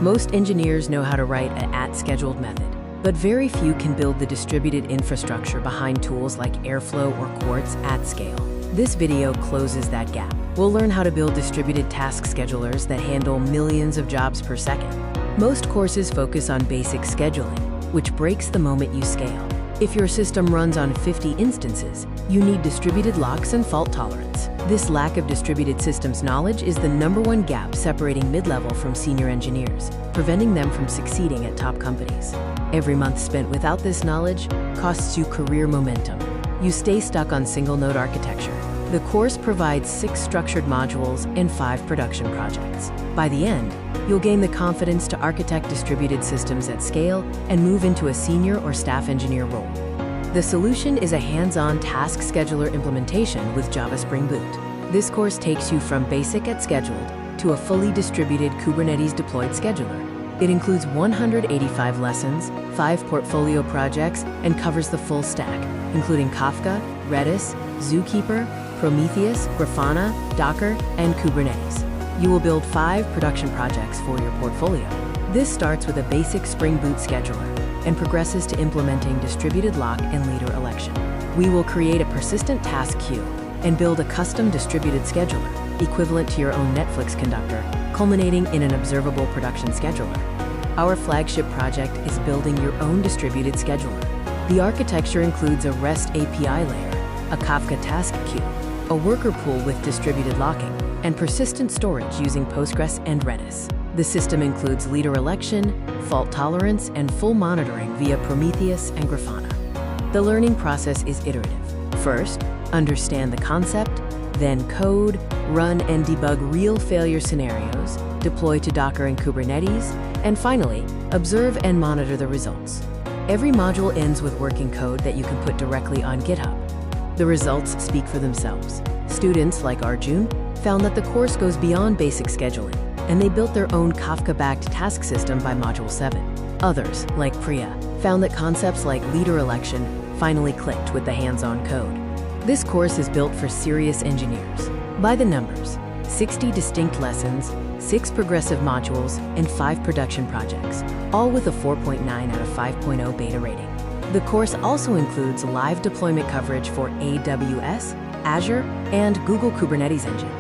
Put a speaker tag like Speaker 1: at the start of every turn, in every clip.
Speaker 1: Most engineers know how to write an at-scheduled method, but very few can build the distributed infrastructure behind tools like Airflow or Quartz at scale. This video closes that gap. We'll learn how to build distributed task schedulers that handle millions of jobs per second. Most courses focus on basic scheduling, which breaks the moment you scale. If your system runs on 50 instances, you need distributed locks and fault tolerance. This lack of distributed systems knowledge is the #1 gap separating mid-level from senior engineers, preventing them from succeeding at top companies. Every month spent without this knowledge costs you career momentum. You stay stuck on single-node architecture. The course provides 6 structured modules and 5 production projects. By the end, you'll gain the confidence to architect distributed systems at scale and move into a senior or staff engineer role. The solution is a hands-on task scheduler implementation with Java Spring Boot. This course takes you from basic at scheduled to a fully distributed Kubernetes deployed scheduler. It includes 185 lessons, 5 portfolio projects, and covers the full stack, including Kafka, Redis, Zookeeper, Prometheus, Grafana, Docker, and Kubernetes. You will build 5 production projects for your portfolio. This starts with a basic Spring Boot scheduler and progresses to implementing distributed lock and leader election. We will create a persistent task queue and build a custom distributed scheduler, equivalent to your own Netflix conductor, culminating in an observable production scheduler. Our flagship project is building your own distributed scheduler. The architecture includes a REST API layer, a Kafka task queue, a worker pool with distributed locking, and persistent storage using Postgres and Redis. The system includes leader election, fault tolerance, and full monitoring via Prometheus and Grafana. The learning process is iterative. First, understand the concept, then code, run and debug real failure scenarios, deploy to Docker and Kubernetes, and finally, observe and monitor the results. Every module ends with working code that you can put directly on GitHub. The results speak for themselves. Students like Arjun found that the course goes beyond basic scheduling, and they built their own Kafka-backed task system by Module 7. Others, like Priya, found that concepts like leader election finally clicked with the hands-on code. This course is built for serious engineers. By the numbers, 60 distinct lessons, 6 progressive modules, and 5 production projects, all with a 4.9 out of 5.0 beta rating. The course also includes live deployment coverage for AWS, Azure, and Google Kubernetes Engine.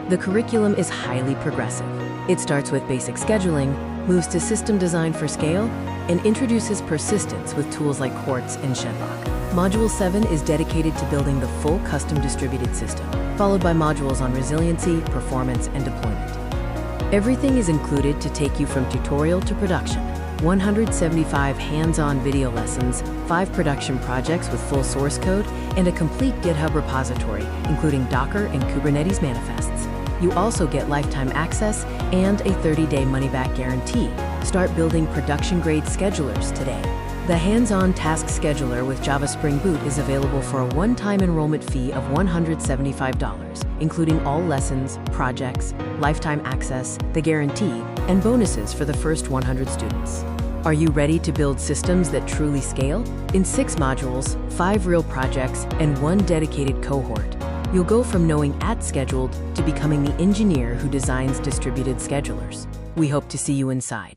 Speaker 1: The curriculum is highly progressive. It starts with basic scheduling, moves to system design for scale, and introduces persistence with tools like Quartz and Shedlock. Module 7 is dedicated to building the full custom distributed system, followed by modules on resiliency, performance, and deployment. Everything is included to take you from tutorial to production. 175 hands-on video lessons, 5 production projects with full source code, and a complete GitHub repository, including Docker and Kubernetes manifests. You also get lifetime access and a 30-day money-back guarantee. Start building production-grade schedulers today. The hands-on task scheduler with Java Spring Boot is available for a one-time enrollment fee of $175, including all lessons, projects, lifetime access, the guarantee, and bonuses for the first 100 students. Are you ready to build systems that truly scale? In 6 modules, 5 real projects, and 1 dedicated cohort, you'll go from knowing at-scheduled to becoming the engineer who designs distributed schedulers. We hope to see you inside.